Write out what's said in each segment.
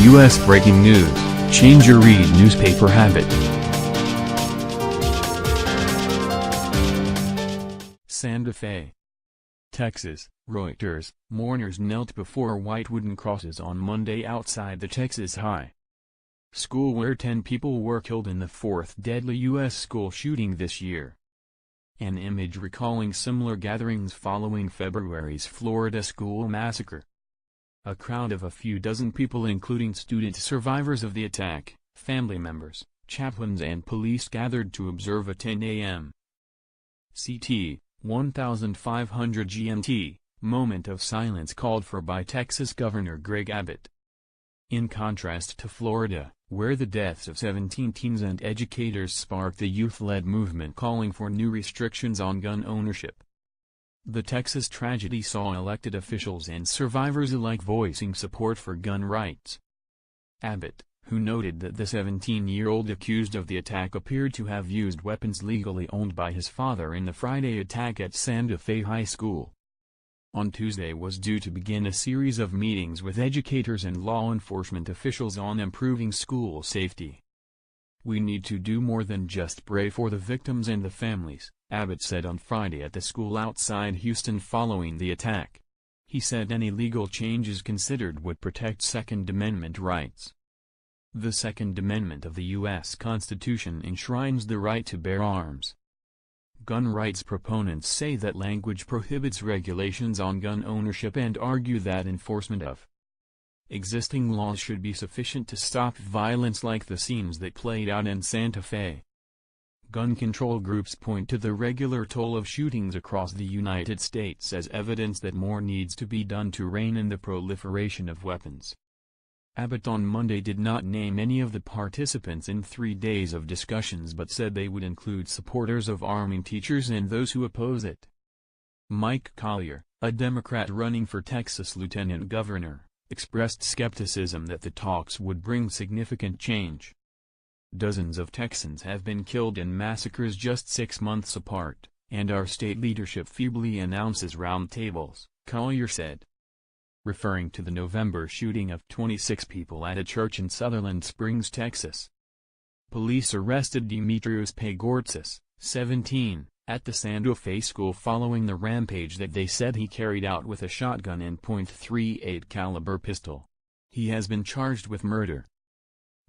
U.S. breaking news, change your read newspaper habit. Santa Fe, Texas. Reuters, mourners knelt before white wooden crosses on Monday outside the Texas high school where 10 people were killed in the fourth deadly U.S. school shooting this year. An image recalling similar gatherings following February's Florida school massacre. A crowd of a few dozen people, including student survivors of the attack, family members, chaplains and police, gathered to observe a 10 a.m. CT, 1500 GMT, moment of silence called for by Texas Governor Greg Abbott. In contrast to Florida, where the deaths of 17 teens and educators sparked the youth-led movement calling for new restrictions on gun ownership. The Texas tragedy saw elected officials and survivors alike voicing support for gun rights. Abbott, who noted that the 17-year-old accused of the attack appeared to have used weapons legally owned by his father in the Friday attack at Santa Fe High School, on Tuesday was due to begin a series of meetings with educators and law enforcement officials on improving school safety. "We need to do more than just pray for the victims and the families," Abbott said on Friday at the school outside Houston following the attack. He said any legal changes considered would protect Second Amendment rights. The Second Amendment of the U.S. Constitution enshrines the right to bear arms. Gun rights proponents say that language prohibits regulations on gun ownership and argue that enforcement of existing laws should be sufficient to stop violence like the scenes that played out in Santa Fe. Gun control groups point to the regular toll of shootings across the United States as evidence that more needs to be done to rein in the proliferation of weapons. Abbott on Monday did not name any of the participants in 3 days of discussions but said they would include supporters of arming teachers and those who oppose it. Mike Collier, a Democrat running for Texas lieutenant governor, expressed skepticism that the talks would bring significant change. Dozens of Texans have been killed in massacres just 6 months apart, and our state leadership feebly announces roundtables, Collier said. Referring to the November shooting of 26 people at a church in Sutherland Springs, Texas. Police arrested Demetrius Pagortzis, 17, at the Santa Fe school following the rampage that they said he carried out with a shotgun and .38 caliber pistol. He has been charged with murder.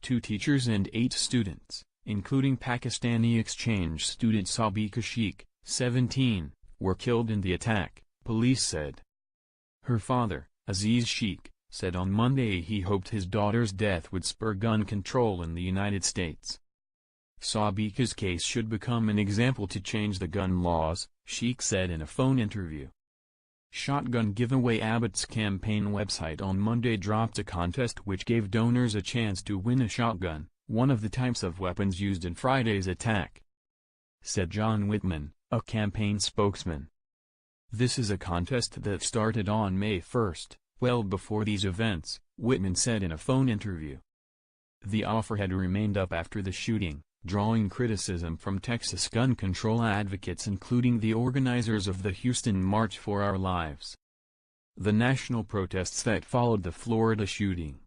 2 teachers and 8 students, including Pakistani exchange student Sabika Sheikh, 17, were killed in the attack, police said. Her father, Aziz Sheikh, said on Monday he hoped his daughter's death would spur gun control in the United States. Sabika's case should become an example to change the gun laws, Sheikh said in a phone interview. Shotgun giveaway. Abbott's campaign website on Monday dropped a contest which gave donors a chance to win a shotgun, one of the types of weapons used in Friday's attack, said John Whitman, a campaign spokesman. "This is a contest that started on May 1, well before these events," Whitman said in a phone interview. The offer had remained up after the shooting, drawing criticism from Texas gun control advocates including the organizers of the Houston March for Our Lives, the national protests that followed the Florida shooting.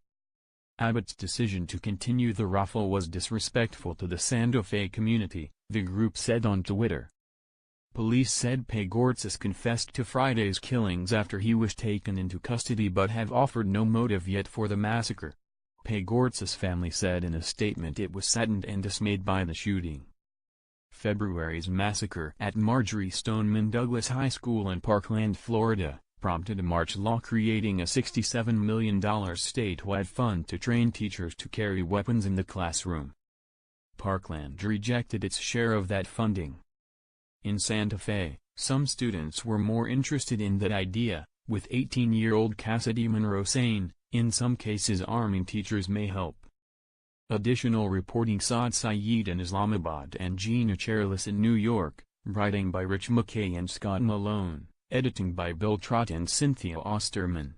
Abbott's decision to continue the raffle was disrespectful to the Santa Fe community, the group said on Twitter. Police said Pagortzis confessed to Friday's killings after he was taken into custody but have offered no motive yet for the massacre. Pagortzis' family said in a statement it was saddened and dismayed by the shooting. February's massacre at Marjorie Stoneman Douglas High School in Parkland, Florida, prompted a march law creating a $67 million statewide fund to train teachers to carry weapons in the classroom. Parkland rejected its share of that funding. In Santa Fe, some students were more interested in that idea, with 18-year-old Cassidy Monroe saying, "In some cases arming teachers may help." Additional reporting: Saad Saeed in Islamabad and Gina Charles in New York, writing by Rich McKay and Scott Malone, editing by Bill Trott and Cynthia Osterman.